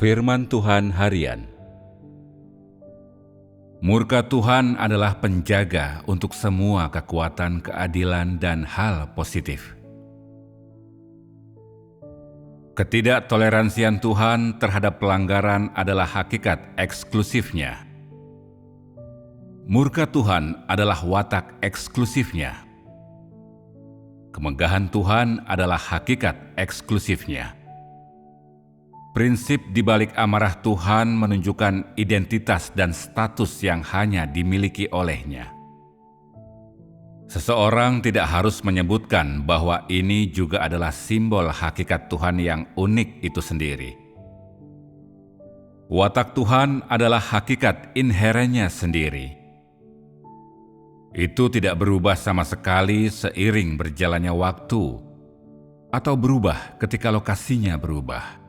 Firman Tuhan Harian. Murka Tuhan adalah penjaga untuk semua kekuatan keadilan dan hal positif. Ketidaktoleransian Tuhan terhadap pelanggaran adalah hakikat eksklusifnya. Murka Tuhan adalah watak eksklusifnya. Kemegahan Tuhan adalah hakikat eksklusifnya. Prinsip di balik amarah Tuhan menunjukkan identitas dan status yang hanya dimiliki olehnya. Seseorang tidak harus menyebutkan bahwa ini juga adalah simbol hakikat Tuhan yang unik itu sendiri. Watak Tuhan adalah hakikat inherennya sendiri. Itu tidak berubah sama sekali seiring berjalannya waktu, atau berubah ketika lokasinya berubah.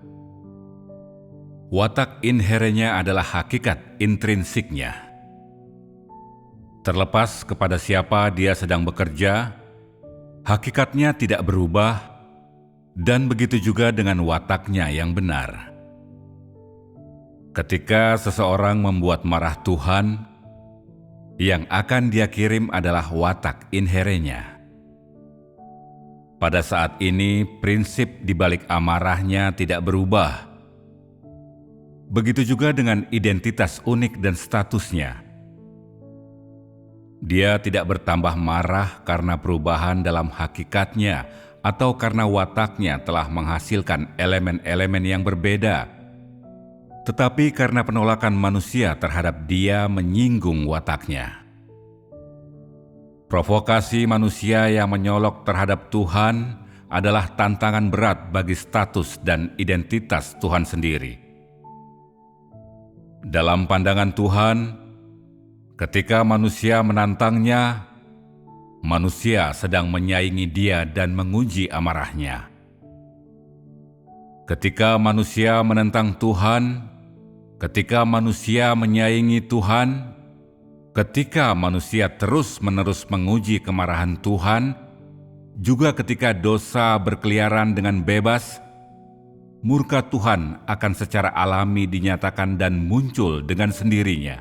Watak inherennya adalah hakikat intrinsiknya. Terlepas kepada siapa dia sedang bekerja, hakikatnya tidak berubah, dan begitu juga dengan wataknya yang benar. Ketika seseorang membuat marah Tuhan, yang akan dia kirim adalah watak inherennya. Pada saat ini, prinsip di balik amarahnya tidak berubah. Begitu juga dengan identitas unik dan statusnya. Dia tidak bertambah marah karena perubahan dalam hakikatnya atau karena wataknya telah menghasilkan elemen-elemen yang berbeda, tetapi karena penolakan manusia terhadap dia menyinggung wataknya. Provokasi manusia yang menyolok terhadap Tuhan adalah tantangan berat bagi status dan identitas Tuhan sendiri. Dalam pandangan Tuhan, ketika manusia menantangnya, manusia sedang menyaingi dia dan menguji amarahnya. Ketika manusia menentang Tuhan, ketika manusia menyaingi Tuhan, ketika manusia terus-menerus menguji kemarahan Tuhan, juga ketika dosa berkeliaran dengan bebas, murka Tuhan akan secara alami dinyatakan dan muncul dengan sendirinya.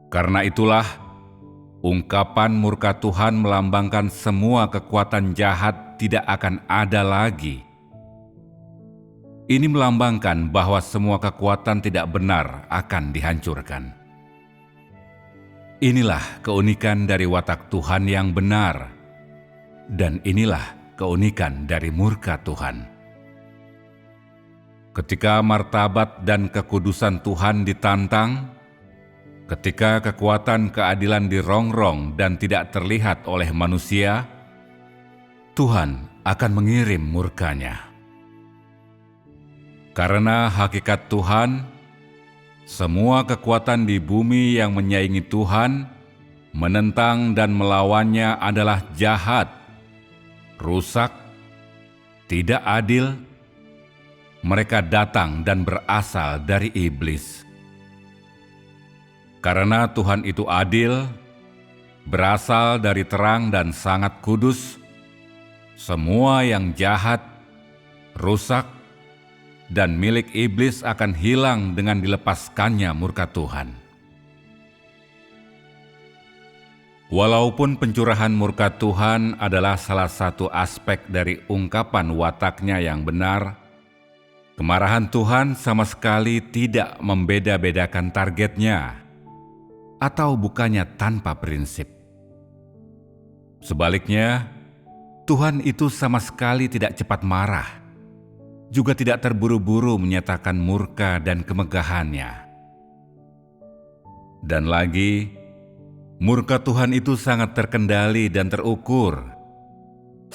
Karena itulah, ungkapan murka Tuhan melambangkan semua kekuatan jahat tidak akan ada lagi. Ini melambangkan bahwa semua kekuatan tidak benar akan dihancurkan. Inilah keunikan dari watak Tuhan yang benar, dan inilah keunikan dari murka Tuhan. Ketika martabat dan kekudusan Tuhan ditantang, ketika kekuatan keadilan dirongrong dan tidak terlihat oleh manusia, Tuhan akan mengirim murkanya. Karena hakikat Tuhan, semua kekuatan di bumi yang menyaingi Tuhan, menentang dan melawannya adalah jahat, rusak, tidak adil. Mereka datang dan berasal dari iblis. Karena Tuhan itu adil, berasal dari terang dan sangat kudus, semua yang jahat, rusak, dan milik iblis akan hilang dengan dilepaskannya murka Tuhan. Walaupun pencurahan murka Tuhan adalah salah satu aspek dari ungkapan wataknya yang benar, kemarahan Tuhan sama sekali tidak membeda-bedakan targetnya atau bukannya tanpa prinsip. Sebaliknya, Tuhan itu sama sekali tidak cepat marah, juga tidak terburu-buru menyatakan murka dan kemegahannya. Dan lagi, murka Tuhan itu sangat terkendali dan terukur.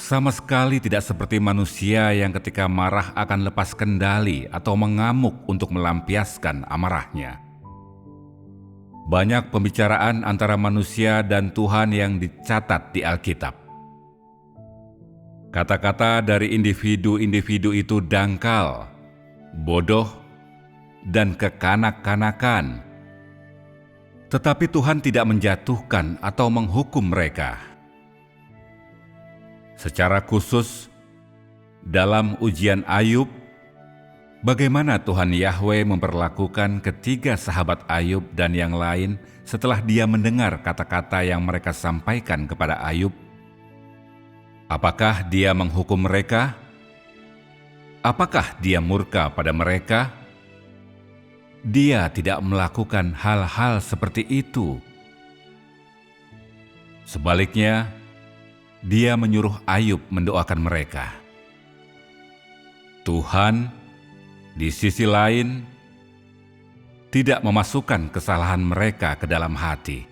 Sama sekali tidak seperti manusia yang ketika marah akan lepas kendali atau mengamuk untuk melampiaskan amarahnya. Banyak pembicaraan antara manusia dan Tuhan yang dicatat di Alkitab. Kata-kata dari individu-individu itu dangkal, bodoh, dan kekanak-kanakan. Tetapi Tuhan tidak menjatuhkan atau menghukum mereka. Secara khusus, dalam ujian Ayub, Bagaimana Tuhan Yahwe memperlakukan ketiga sahabat Ayub dan yang lain setelah dia mendengar kata-kata yang mereka sampaikan kepada Ayub? Apakah dia menghukum mereka? Apakah dia murka pada mereka? Dia tidak melakukan hal-hal seperti itu. Sebaliknya, dia menyuruh Ayub mendoakan mereka. Tuhan, di sisi lain, tidak memasukkan kesalahan mereka ke dalam hati.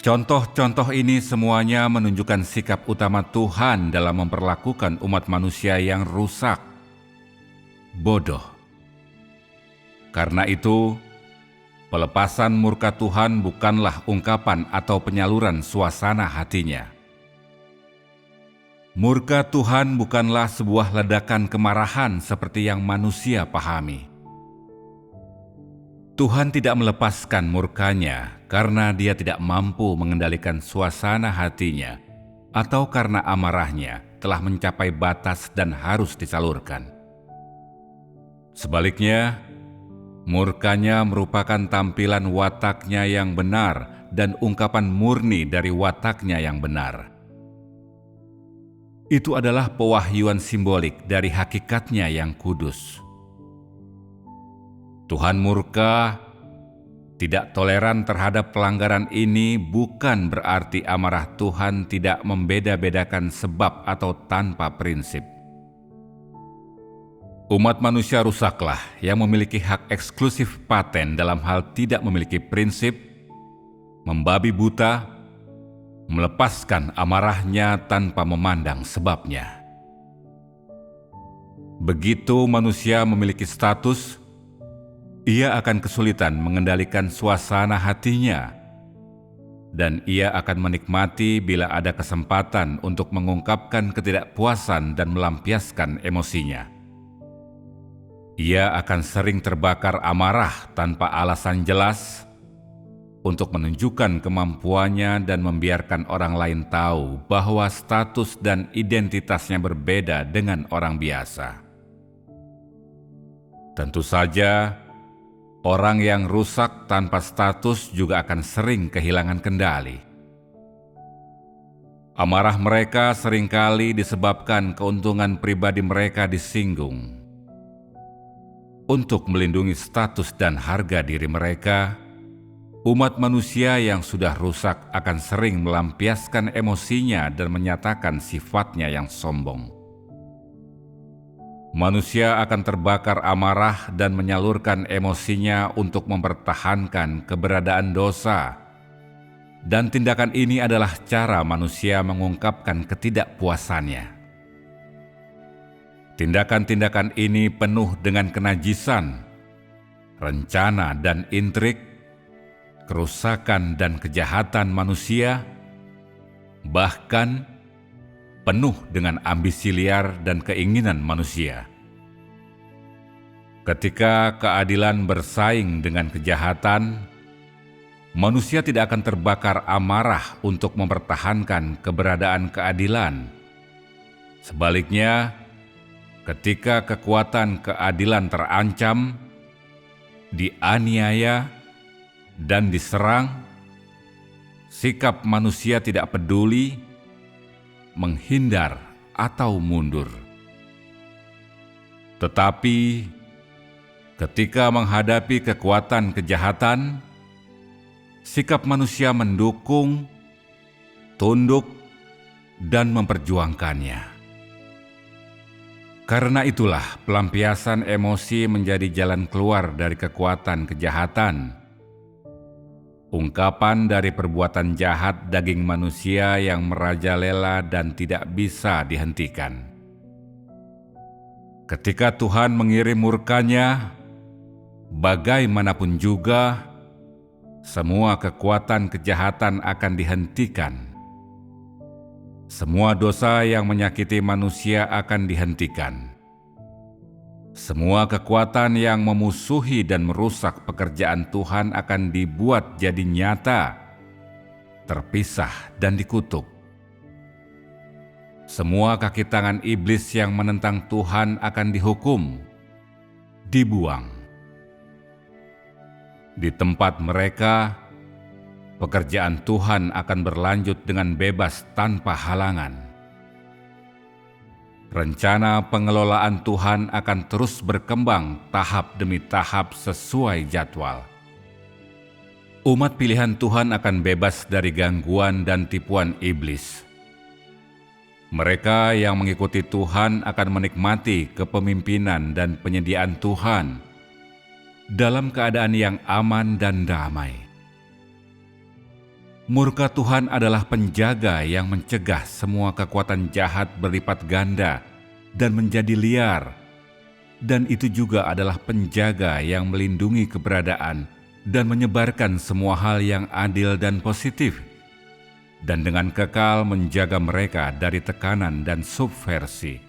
Contoh-contoh ini semuanya menunjukkan sikap utama Tuhan dalam memperlakukan umat manusia yang rusak, bodoh. Karena itu, pelepasan murka Tuhan bukanlah ungkapan atau penyaluran suasana hatinya. Murka Tuhan bukanlah sebuah ledakan kemarahan seperti yang manusia pahami. Tuhan tidak melepaskan murkanya karena dia tidak mampu mengendalikan suasana hatinya atau karena amarahnya telah mencapai batas dan harus disalurkan. Sebaliknya, murkanya merupakan tampilan wataknya yang benar dan ungkapan murni dari wataknya yang benar. Itu adalah pewahyuan simbolik dari hakikatnya yang kudus. Tuhan murka, tidak toleran terhadap pelanggaran ini bukan berarti amarah Tuhan tidak membeda-bedakan sebab atau tanpa prinsip. Umat manusia rusaklah yang memiliki hak eksklusif paten dalam hal tidak memiliki prinsip, membabi buta, melepaskan amarahnya tanpa memandang sebabnya. Begitu manusia memiliki status, ia akan kesulitan mengendalikan suasana hatinya, dan ia akan menikmati bila ada kesempatan untuk mengungkapkan ketidakpuasan dan melampiaskan emosinya. Ia akan sering terbakar amarah tanpa alasan jelas untuk menunjukkan kemampuannya dan membiarkan orang lain tahu bahwa status dan identitasnya berbeda dengan orang biasa. Tentu saja, orang yang rusak tanpa status juga akan sering kehilangan kendali. Amarah mereka seringkali disebabkan keuntungan pribadi mereka disinggung. Untuk melindungi status dan harga diri mereka, umat manusia yang sudah rusak akan sering melampiaskan emosinya dan menyatakan sifatnya yang sombong. Manusia akan terbakar amarah dan menyalurkan emosinya untuk mempertahankan keberadaan dosa. Dan tindakan ini adalah cara manusia mengungkapkan ketidakpuasannya. Tindakan-tindakan ini penuh dengan kenajisan, rencana dan intrik, kerusakan dan kejahatan manusia, bahkan penuh dengan ambisi liar dan keinginan manusia. Ketika keadilan bersaing dengan kejahatan, manusia tidak akan terbakar amarah untuk mempertahankan keberadaan keadilan. Sebaliknya, ketika kekuatan keadilan terancam, dianiaya, dan diserang, sikap manusia tidak peduli, menghindar, atau mundur. Tetapi, ketika menghadapi kekuatan kejahatan, sikap manusia mendukung, tunduk, dan memperjuangkannya. Karena itulah pelampiasan emosi menjadi jalan keluar dari kekuatan kejahatan. Ungkapan dari perbuatan jahat daging manusia yang merajalela dan tidak bisa dihentikan. Ketika Tuhan mengirim murkanya, bagaimanapun juga, semua kekuatan kejahatan akan dihentikan. Semua dosa yang menyakiti manusia akan dihentikan. Semua kekuatan yang memusuhi dan merusak pekerjaan Tuhan akan dibuat jadi nyata, terpisah dan dikutuk. Semua kaki tangan iblis yang menentang Tuhan akan dihukum, dibuang. Di tempat mereka, pekerjaan Tuhan akan berlanjut dengan bebas tanpa halangan. Rencana pengelolaan Tuhan akan terus berkembang tahap demi tahap sesuai jadwal. Umat pilihan Tuhan akan bebas dari gangguan dan tipuan iblis. Mereka yang mengikuti Tuhan akan menikmati kepemimpinan dan penyediaan Tuhan dalam keadaan yang aman dan damai. Murka Tuhan adalah penjaga yang mencegah semua kekuatan jahat berlipat ganda dan menjadi liar, dan itu juga adalah penjaga yang melindungi keberadaan dan menyebarkan semua hal yang adil dan positif, dan dengan kekal menjaga mereka dari tekanan dan subversi.